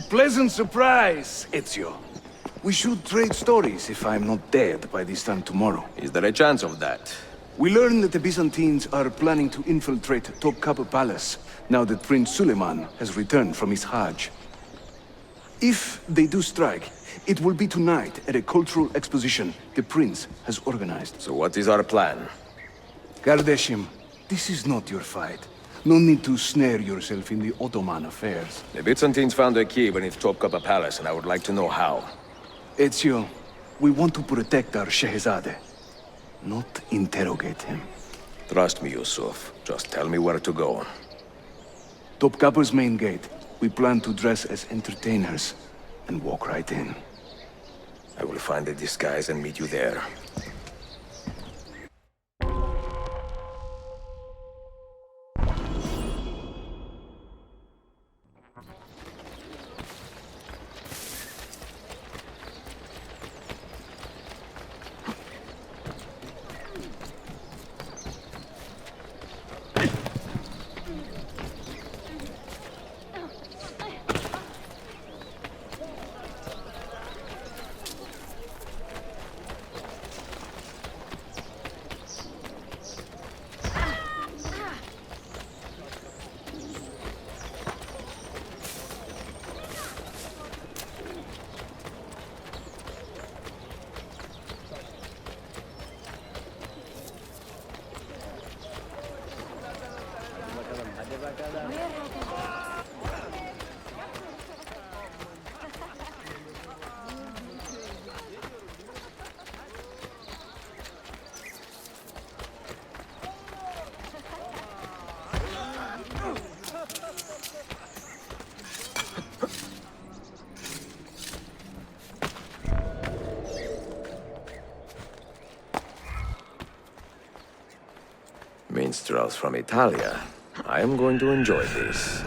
Pleasant surprise, Ezio. We should trade stories if I'm not dead by this time tomorrow. Is there a chance of that? We learn that the Byzantines are planning to infiltrate Topkapi Palace now that Prince Suleiman has returned from his Hajj. If they do strike, it will be tonight at a cultural exposition the prince has organized. So what is our plan? Kardashim, this is not your fight. No need to snare yourself in the Ottoman affairs. The Byzantines found a key beneath Topkapi Palace, and I would like to know how. Ezio, we want to protect our Shehzade, not interrogate him. Trust me, Yusuf. Just tell me where to go. Topkapi's main gate. We plan to dress as entertainers and walk right in. I will find a disguise and meet you there. Minstrels from Italia. I am going to enjoy this.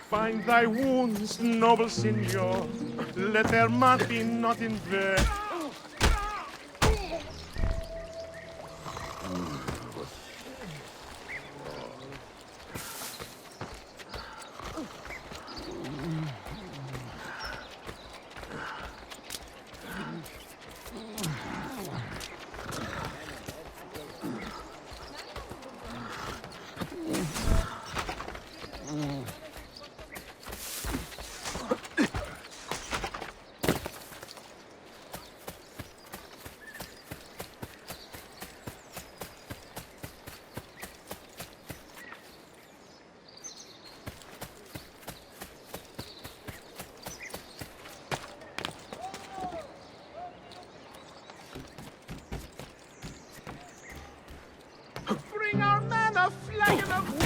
Bind thy wounds, noble signor. Let their mark be not in vain. Bring our men a flagon of...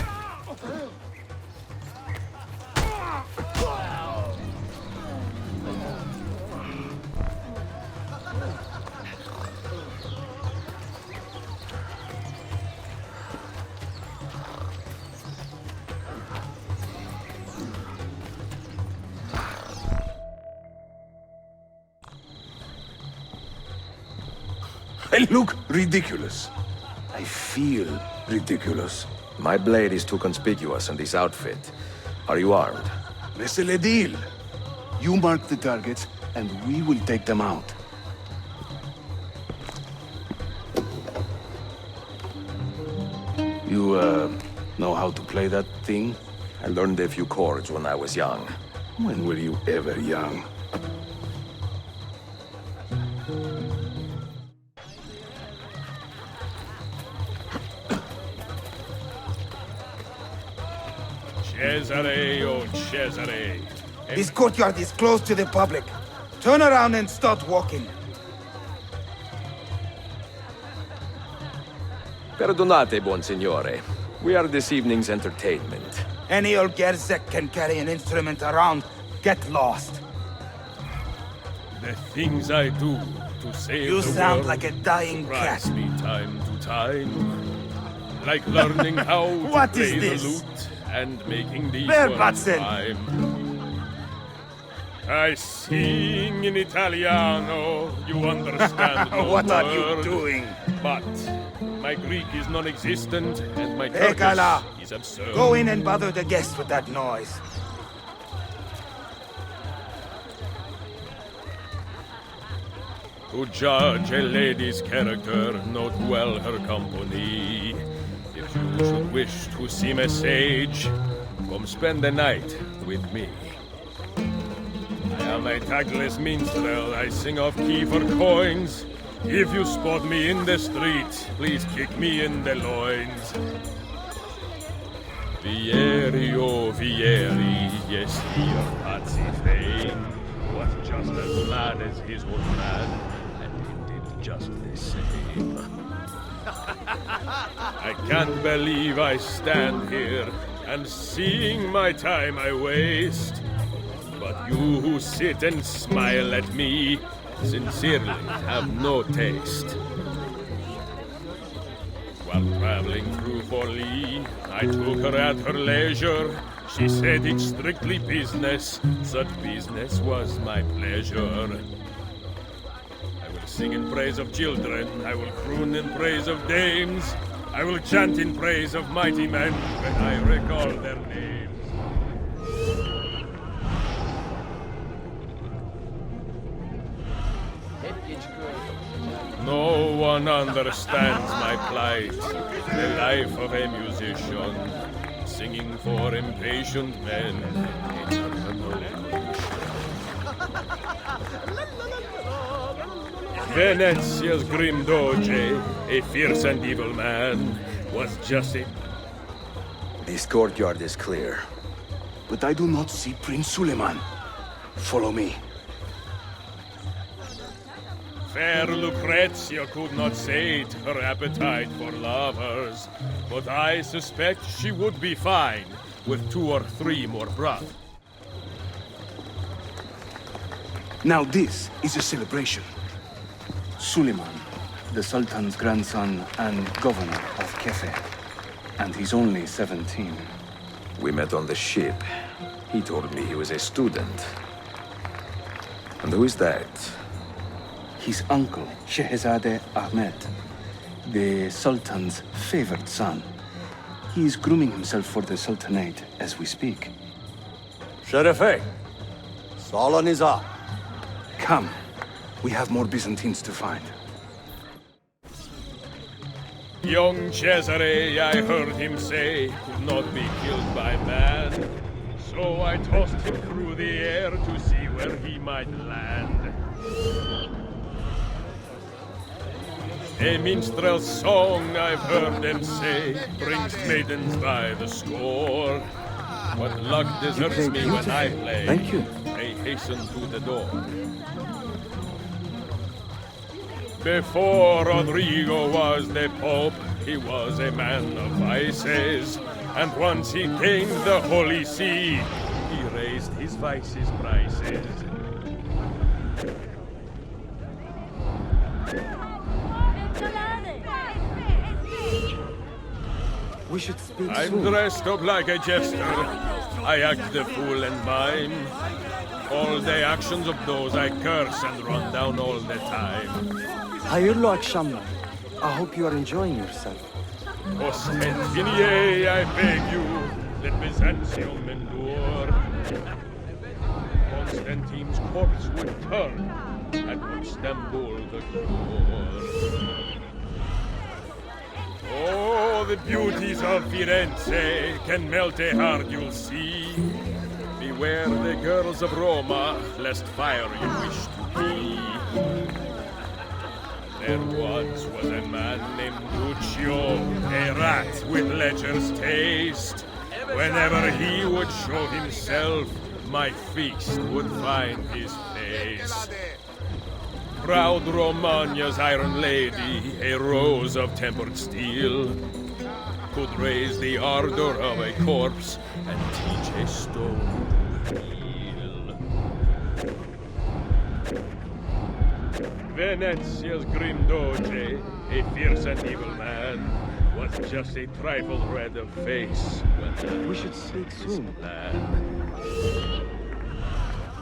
I look ridiculous. I feel ridiculous. My blade is too conspicuous in this outfit. Are you armed? C'est le deal. You mark the targets, and we will take them out. You, know how to play that thing? I learned a few chords when I was young. When were you ever young? Cesare, oh Cesare. This courtyard is closed to the public. Turn around and start walking. Perdonate, buon signore. We are this evening's entertainment. Any old gerzek can carry an instrument around. Get lost. The things I do to save You the sound world like a dying cat. surprise me time to time. like learning how to What play is the this? lute and making these Where, words Watson? rhyme. I sing in Italiano, you understand no What are you word. doing? But my Greek is non-existent, and my Hey, Gala. Turkish is absurd. Go in and bother the guests with that noise. To judge a lady's character, note well her company. If you should wish to seem a sage, come spend the night with me. I am a tactless minstrel, I sing off key for coins. If you spot me in the street, please kick me in the loins. Vieri, oh Vieri, yes, he of Patsy fame was just as mad as his old man, and he did just the same. I can't believe I stand here and seeing my time I waste. But you who sit and smile at me sincerely have no taste. While traveling through Forli, I took her at her leisure. She said it's strictly business, such business was my pleasure. I will sing in praise of children, I will croon in praise of dames, I will chant in praise of mighty men when I recall their names. No one understands my plight, the life of a musician, singing for impatient men, a terminal condition. Venezia's grim doge, a fierce and evil man, was just a... This courtyard is clear. But I do not see Prince Suleiman. Follow me. Fair Lucrezia could not sate her appetite for lovers, but I suspect she would be fine with 2 or 3 more brothers. Now this is a celebration. Suleiman, the Sultan's grandson and governor of Kefe. And he's only 17. We met on the ship. He told me he was a student. And who is that? His uncle, Shehzade Ahmed, the Sultan's favored son. He is grooming himself for the Sultanate as we speak. Sherife, Salon is up. Come. We have more Byzantines to find. Young Cesare, I heard him say, could not be killed by man. So I tossed him through the air to see where he might land. A minstrel's song, I've heard them say, brings maidens by the score. What luck deserts me when I play. Thank you. They hasten to the door. Before Rodrigo was the Pope, he was a man of vices. And once he gained the Holy See, he raised his vices' prices. We should speak I'm soon. dressed up like a jester. I act the fool and mime. All the actions of those I curse and run down all the time. Hayırlı akşamlar. I hope you are enjoying yourself. Ostentinier, I beg you, let Byzantium endure. Constantine's corpse would turn and would Istanbul the cure. Oh, the beauties of Firenze can melt a heart, you'll see. Beware the girls of Roma, lest fire you wish to be. There once was a man named Duccio, a rat with lecher's taste. Whenever he would show himself, my feast would find his face. Proud Romagna's iron lady, a rose of tempered steel, could raise the ardor of a corpse and teach a stone to heal. Venezia's grim doge, a fierce and evil man, was just a trifle red of face when We should speak soon.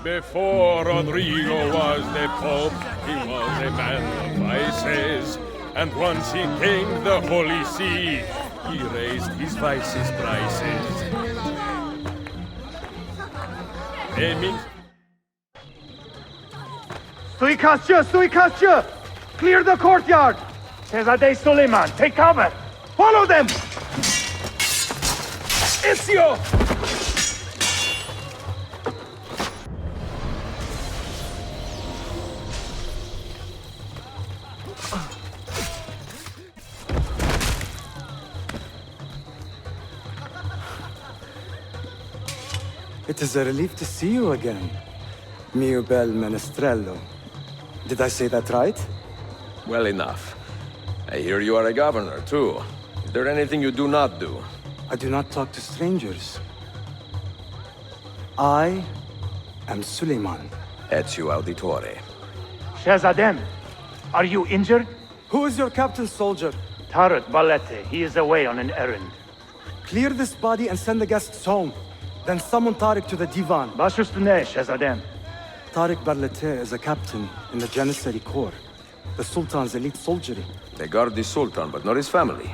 Before Rodrigo was the Pope, he was a man of vices. And once he gained the Holy See, he raised his vices prices. Aiming. Suikastçı! Clear the courtyard! Şehzade Suleiman, take cover! Follow them! Ezio! It is a relief to see you again, mio bel menestrello. Did I say that right? Well enough. I hear you are a governor, too. Is there anything you do not do? I do not talk to strangers. I am Suleiman. Ezio Auditore. Shahzadem, are you injured? Who is your captain, soldier? Tarek Balete, he is away on an errand. Clear this body and send the guests home. Then summon Tariq to the divan. Baş üstüne, Shahzadem. Tariq Barlete is a captain in the Janissary Corps, the Sultan's elite soldiery. They guard the Sultan, but not his family.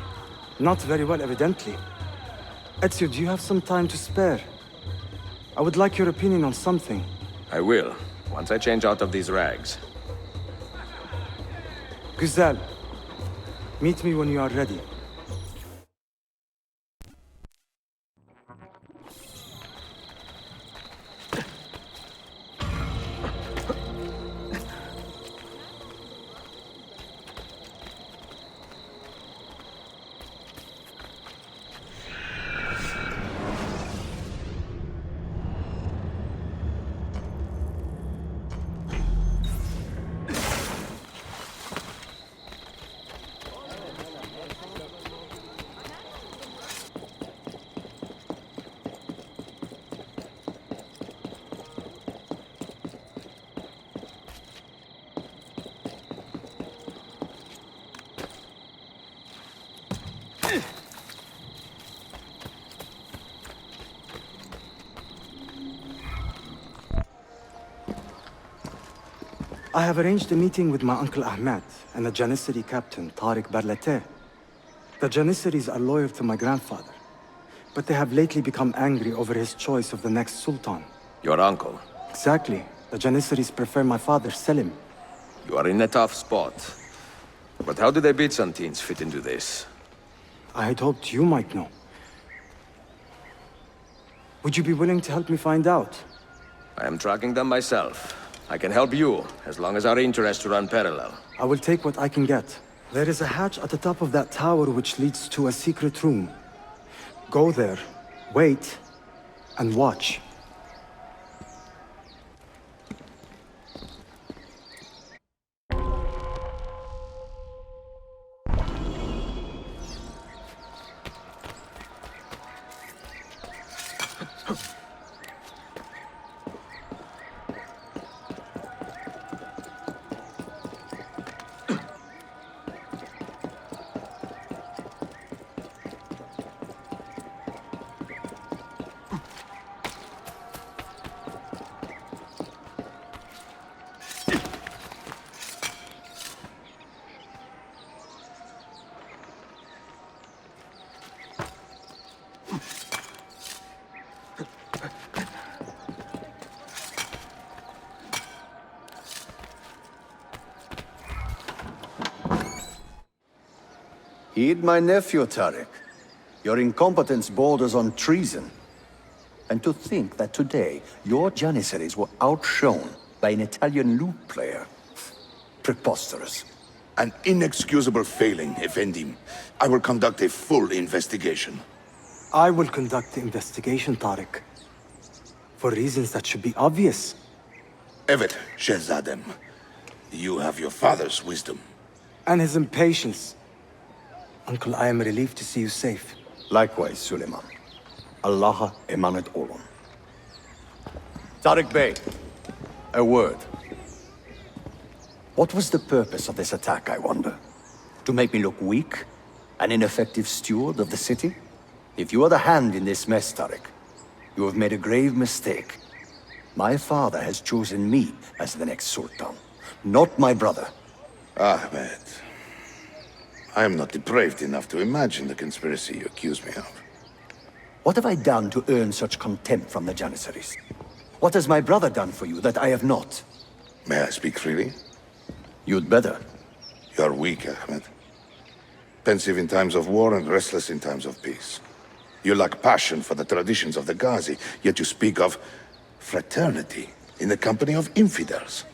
Not very well, evidently. Ezio, do you have some time to spare? I would like your opinion on something. I will, once I change out of these rags. Güzel. Meet me when you are ready. I have arranged a meeting with my uncle Ahmed and the Janissary captain, Tariq Barlete. The Janissaries are loyal to my grandfather, but they have lately become angry over his choice of the next sultan. Your uncle. Exactly. The Janissaries prefer my father, Selim. You are in a tough spot. But how do the Byzantines fit into this? I had hoped you might know. Would you be willing to help me find out? I am tracking them myself. I can help you, as long as our interests run parallel. I will take what I can get. There is a hatch at the top of that tower which leads to a secret room. Go there, wait, and watch. Heed my nephew, Tariq. Your incompetence borders on treason. And to think that today, your Janissaries were outshone by an Italian lute player. Preposterous. An inexcusable failing, Effendim. I will conduct a full investigation. I will conduct the investigation, Tariq. For reasons that should be obvious. Evet, Shehzadem. You have your father's wisdom. And his impatience. Uncle, I am relieved to see you safe. Likewise, Suleiman. Allah emanet olun. Tariq Bey, a word. What was the purpose of this attack, I wonder? To make me look weak? An ineffective steward of the city? If you are the hand in this mess, Tariq, you have made a grave mistake. My father has chosen me as the next Sultan, not my brother. Ahmed, I am not depraved enough to imagine the conspiracy you accuse me of. What have I done to earn such contempt from the Janissaries? What has my brother done for you that I have not? May I speak freely? You'd better. You are weak, Ahmed. Pensive in times of war and restless in times of peace. You lack passion for the traditions of the Ghazi, yet you speak of fraternity in the company of infidels.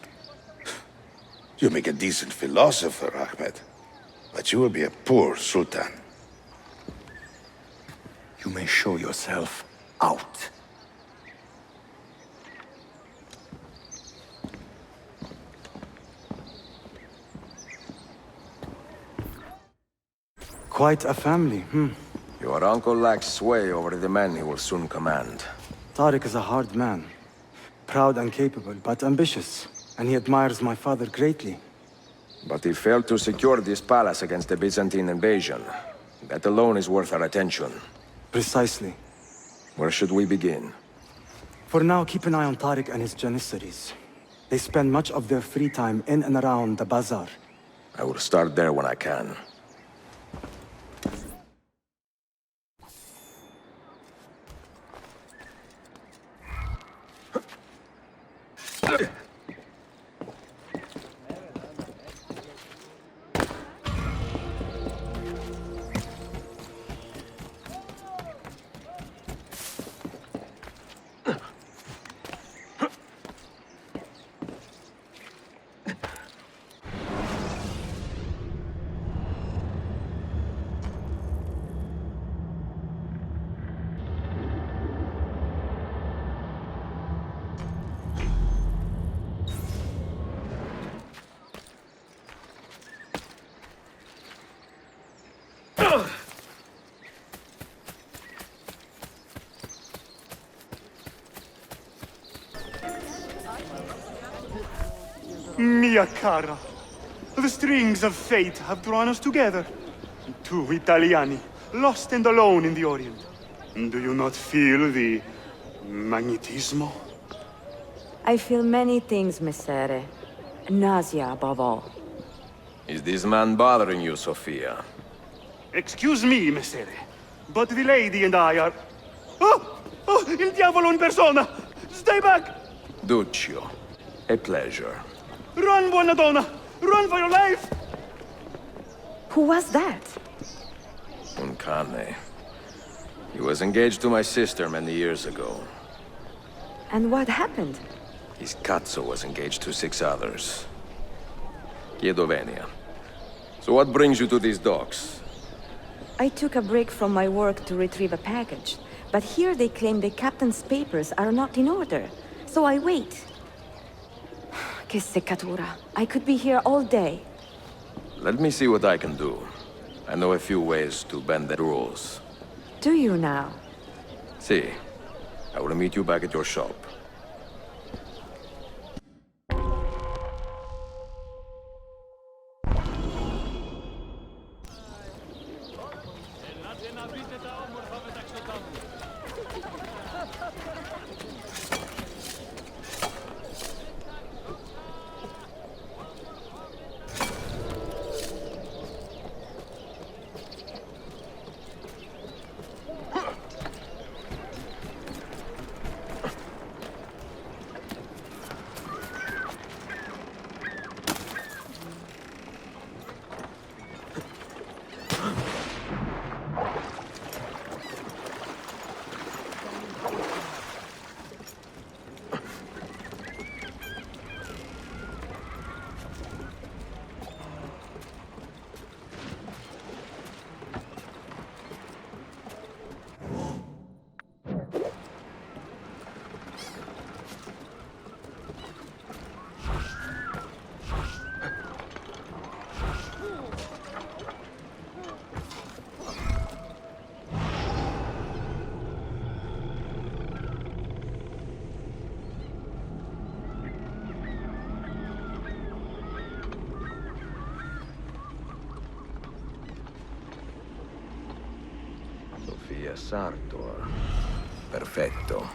You make a decent philosopher, Ahmed, but you will be a poor sultan. You may show yourself out. Quite a family, Your uncle lacks sway over the men he will soon command. Tariq is a hard man. Proud and capable, but ambitious. And he admires my father greatly. But he failed to secure this palace against the Byzantine invasion. That alone is worth our attention. Precisely. Where should we begin? For now, keep an eye on Tariq and his Janissaries. They spend much of their free time in and around the bazaar. I will start there when I can. Mia cara, the strings of fate have drawn us together. Two Italiani, lost and alone in the Orient. Do you not feel the magnetismo? I feel many things, Messere. Nausea above all. Is this man bothering you, Sophia? Excuse me, Messere, but the lady and I are... Oh! Oh, il diavolo in persona! Stay back! Duccio, a pleasure. Run, buona donna! Run for your life! Who was that? Un cane. He was engaged to my sister many years ago. And what happened? His cazzo was engaged to 6 others. Chiedo venia. So what brings you to these docks? I took a break from my work to retrieve a package. But here they claim the captain's papers are not in order. So I wait. Che seccatura. I could be here all day. Let me see what I can do. I know a few ways to bend the rules. Do you now? See, I will meet you back at your shop. Sofia Sartor. Perfetto.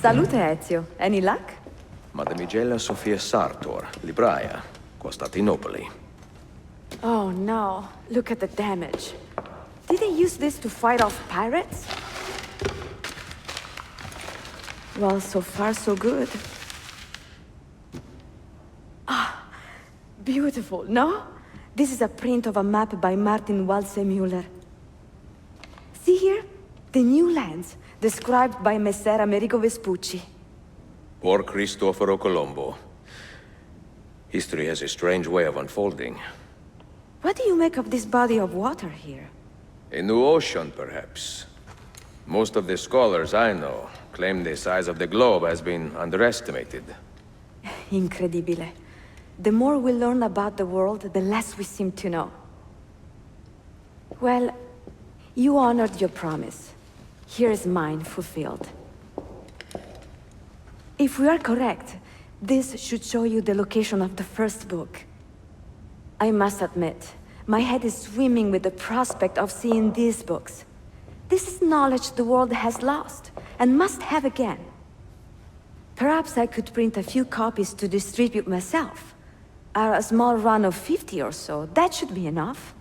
Salute, Ezio. Any luck? Mademoiselle Sofia Sartor, libraia, Costantinopoli. Oh no, look at the damage. Did they use this to fight off pirates? Well, so far so good. Ah, beautiful, no? This is a print of a map by Martin Walsemuller. See here? The new lands, described by Messer Amerigo Vespucci. Poor Cristoforo Colombo. History has a strange way of unfolding. What do you make of this body of water here? A new ocean, perhaps. Most of the scholars I know claim the size of the globe has been underestimated. Incredibile. The more we learn about the world, the less we seem to know. Well, you honored your promise. Here is mine fulfilled. If we are correct, this should show you the location of the first book. I must admit, my head is swimming with the prospect of seeing these books. This is knowledge the world has lost, and must have again. Perhaps I could print a few copies to distribute myself. A small run of 50 or so, that should be enough.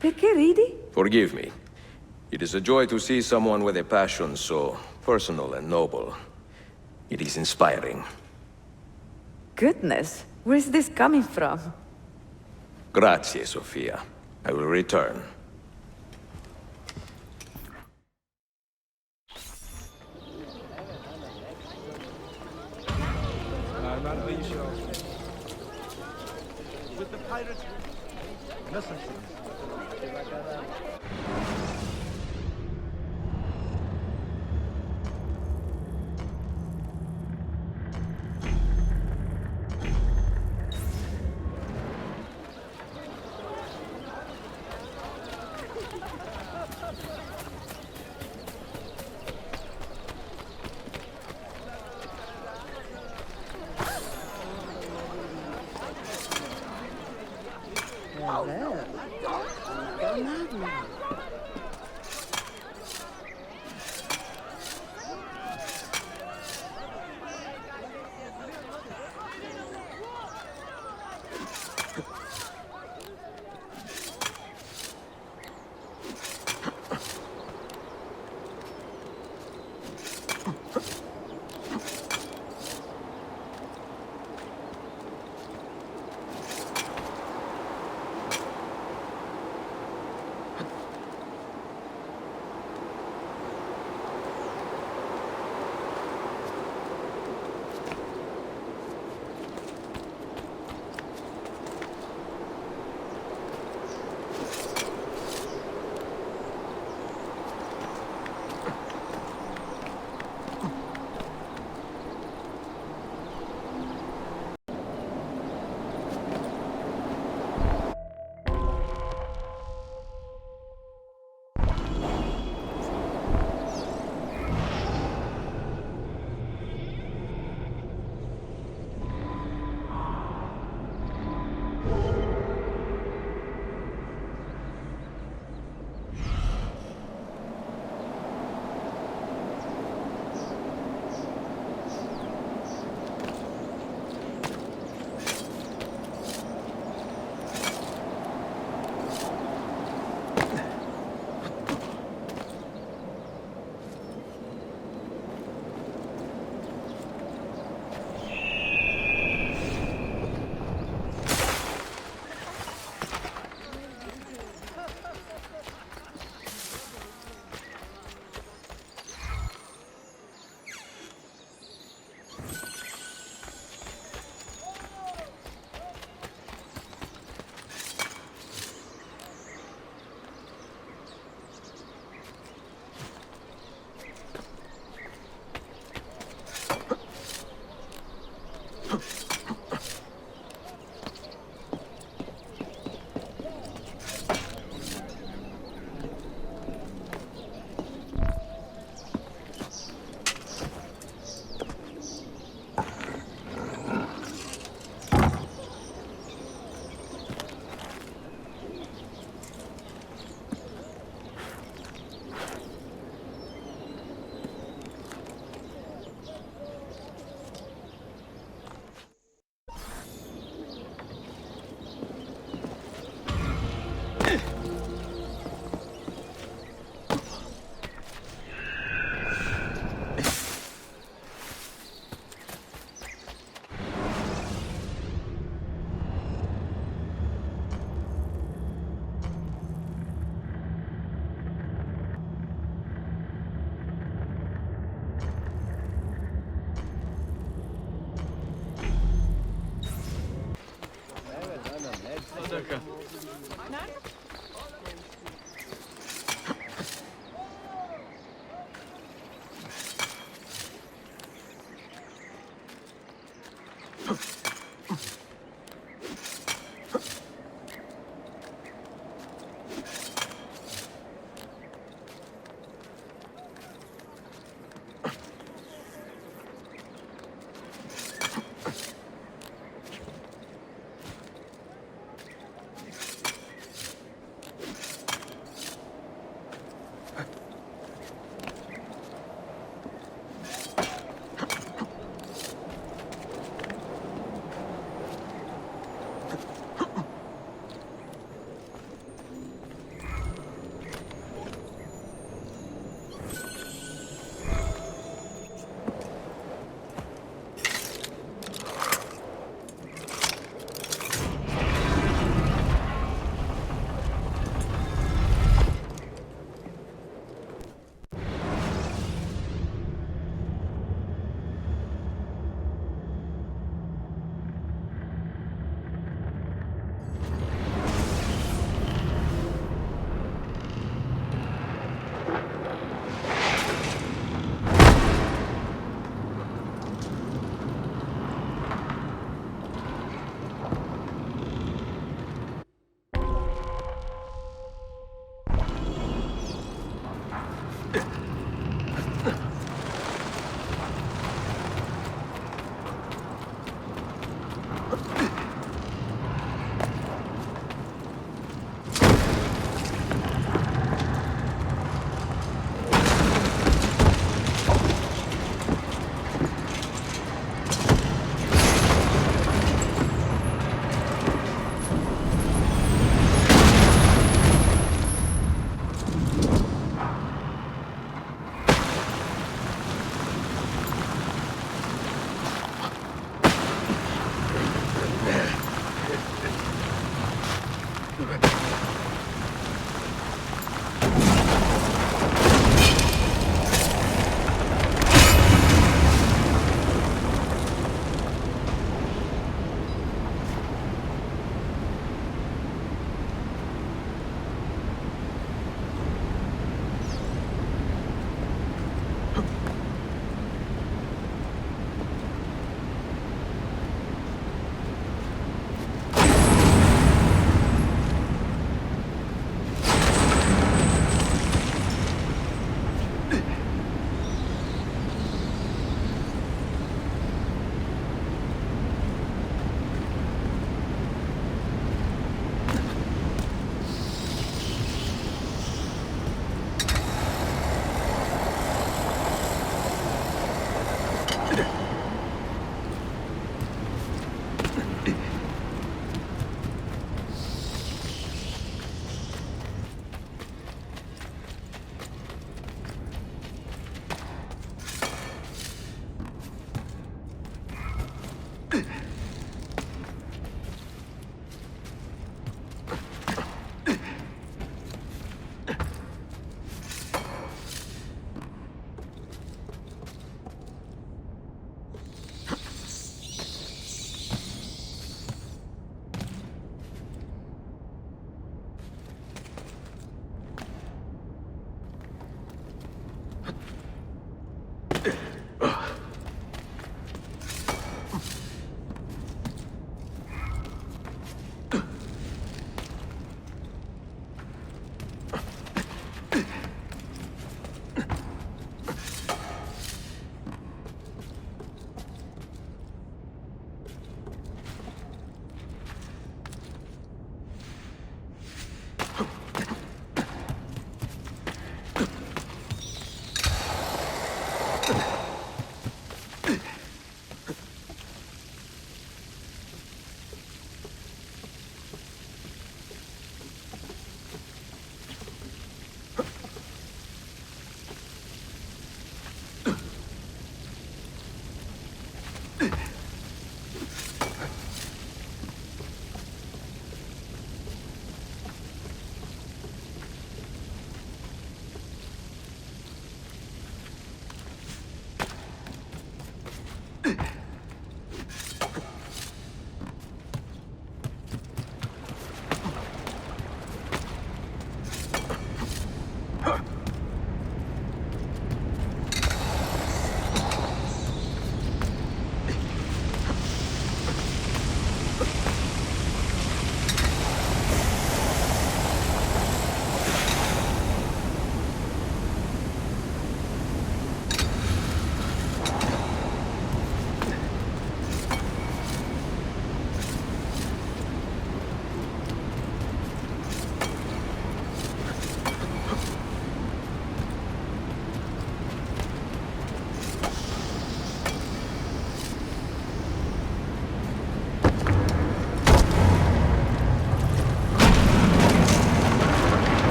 Perché ridi? Forgive me. It is a joy to see someone with a passion so personal and noble. It is inspiring. Goodness, where is this coming from? Grazie, Sofia. I will return. With the pirates. Listen.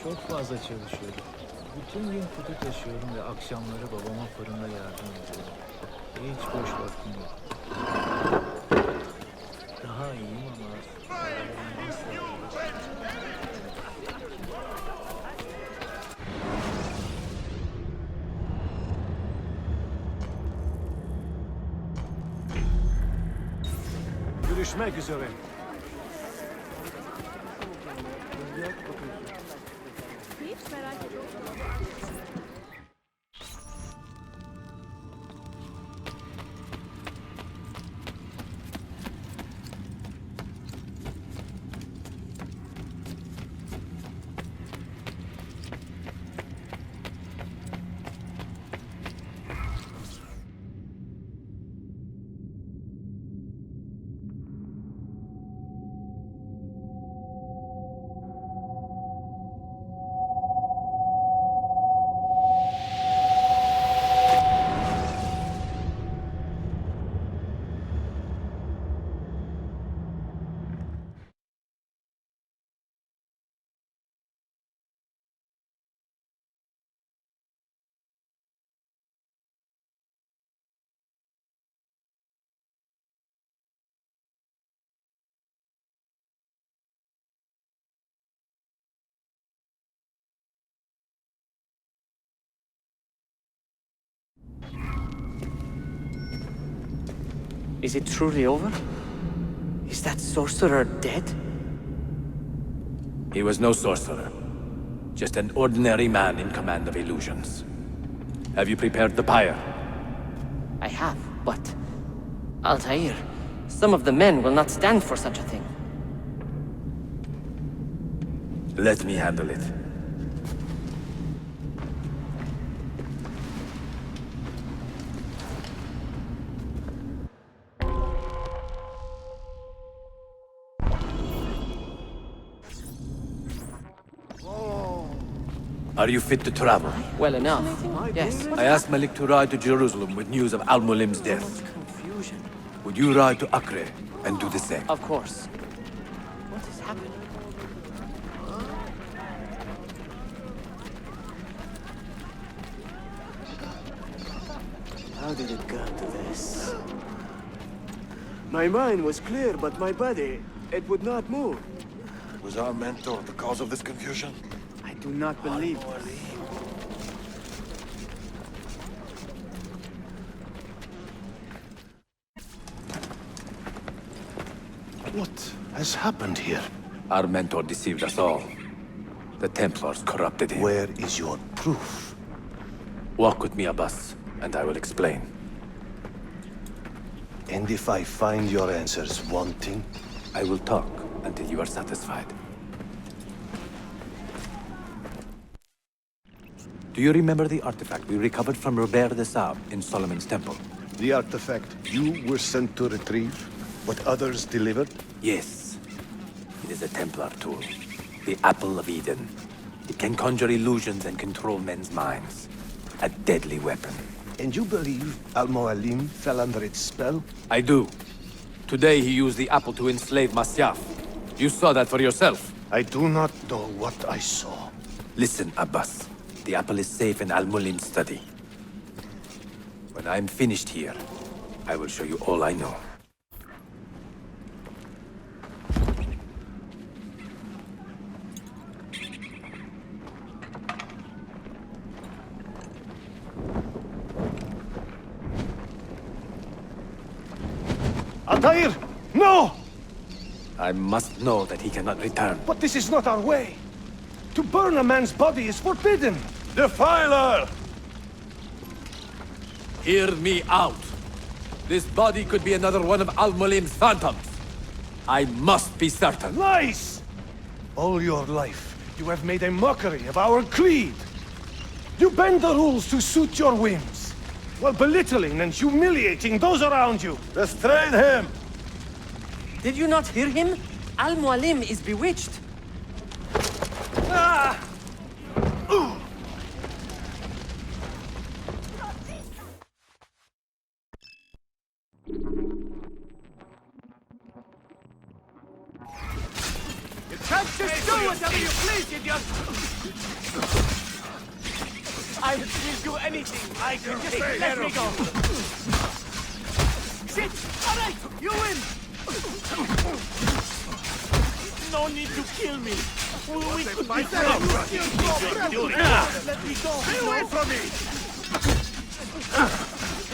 Çok fazla çalışıyorum. Bütün gün kutu taşıyorum ve akşamları babama fırında yardım ediyorum. Hiç boş vaktim yok. Daha iyiyim ama... Görüşmek üzere. Hiç merak etme. Is it truly over? Is that sorcerer dead? He was no sorcerer. Just an ordinary man in command of illusions. Have you prepared the pyre? I have, but... Altair, some of the men will not stand for such a thing. Let me handle it. Are you fit to travel? Well enough, yes. I asked Malik to ride to Jerusalem with news of Al-Mulim's death. Confusion. Would you ride to Acre and do the same? Of course. What has happened? How did it come to this? My mind was clear, but my body, it would not move. Was our mentor the cause of this confusion? I do not believe this. What has happened here? Our mentor deceived us all. The Templars corrupted him. Where is your proof? Walk with me, Abbas, and I will explain. And if I find your answers wanting? I will talk until you are satisfied. Do you remember the artifact we recovered from Robert de Sable in Solomon's temple? The artifact you were sent to retrieve, but others delivered? Yes. It is a Templar tool. The Apple of Eden. It can conjure illusions and control men's minds. A deadly weapon. And you believe Al-Mualim fell under its spell? I do. Today he used the apple to enslave Masyaf. You saw that for yourself. I do not know what I saw. Listen, Abbas. The apple is safe in Al-Mulim's study. When I'm finished here, I will show you all I know. Altair! No! I must know that he cannot return. But this is not our way. To burn a man's body is forbidden. Defiler! Hear me out. This body could be another one of Al-Mulim's phantoms. I must be certain. Lies! All your life, you have made a mockery of our creed. You bend the rules to suit your whims, while belittling and humiliating those around you. Restrain him! Did you not hear him? Al-Mualim is bewitched. Ah! You can't just do whatever you please, idiot! I will do anything I can take. Let me go! Shit! Alright! You win! No need to kill me! We could be friends! Let me go! Stay away from me!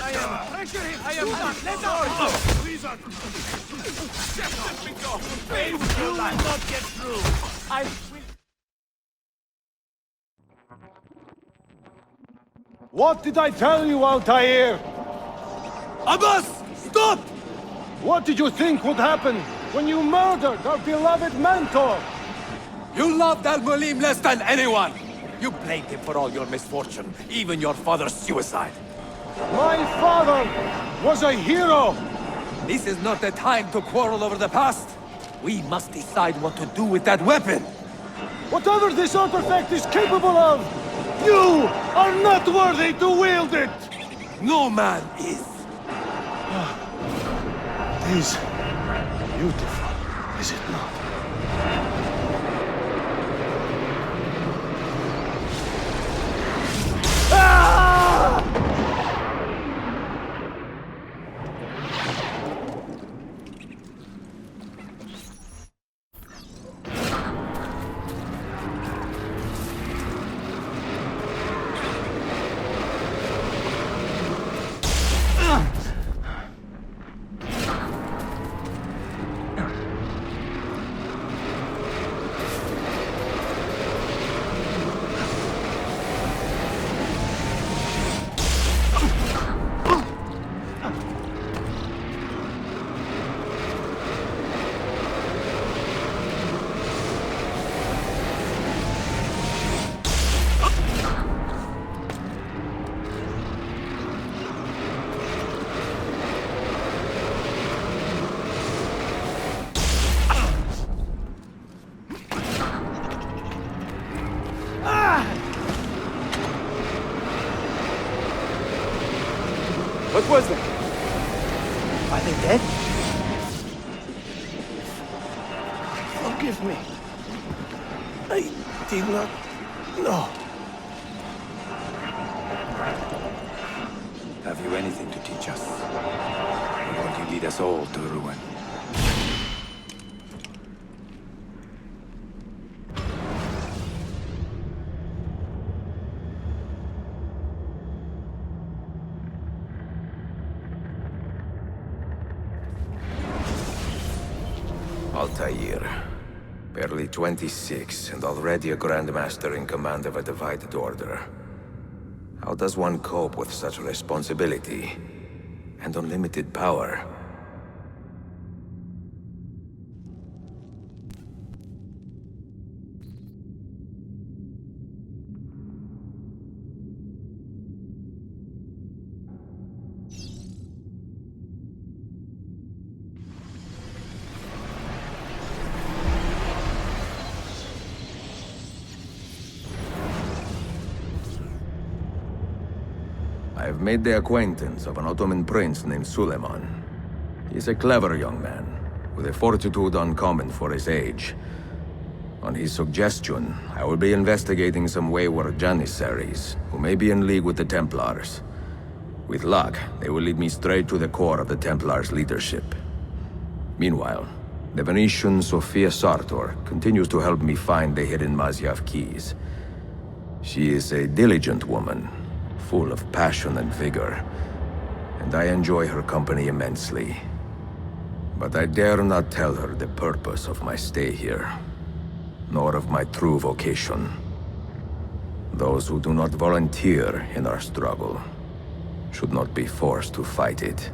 I am Pressure him! I am done! Let go! Please, just let me go! You will not get through! I will... What did I tell you, Altair? Abbas! Stop! What did you think would happen when you murdered our beloved mentor? You loved Al-Mulim less than anyone! You blamed him for all your misfortune, even your father's suicide. My father was a hero! This is not the time to quarrel over the past. We must decide what to do with that weapon. Whatever this artifact is capable of, you are not worthy to wield it! No man is. It is beautiful, is it not? What was that? Are they dead? Forgive me. I did not know. Have you anything to teach us? Or will you lead us all to ruin? Altair. Barely 26, and already a Grandmaster in command of a divided order. How does one cope with such responsibility and unlimited power? I've made the acquaintance of an Ottoman prince named Suleiman. He's a clever young man, with a fortitude uncommon for his age. On his suggestion, I will be investigating some wayward Janissaries, who may be in league with the Templars. With luck, they will lead me straight to the core of the Templars' leadership. Meanwhile, the Venetian Sophia Sartor continues to help me find the hidden Masyaf keys. She is a diligent woman, full of passion and vigor, and I enjoy her company immensely. But I dare not tell her the purpose of my stay here, nor of my true vocation. Those who do not volunteer in our struggle should not be forced to fight it.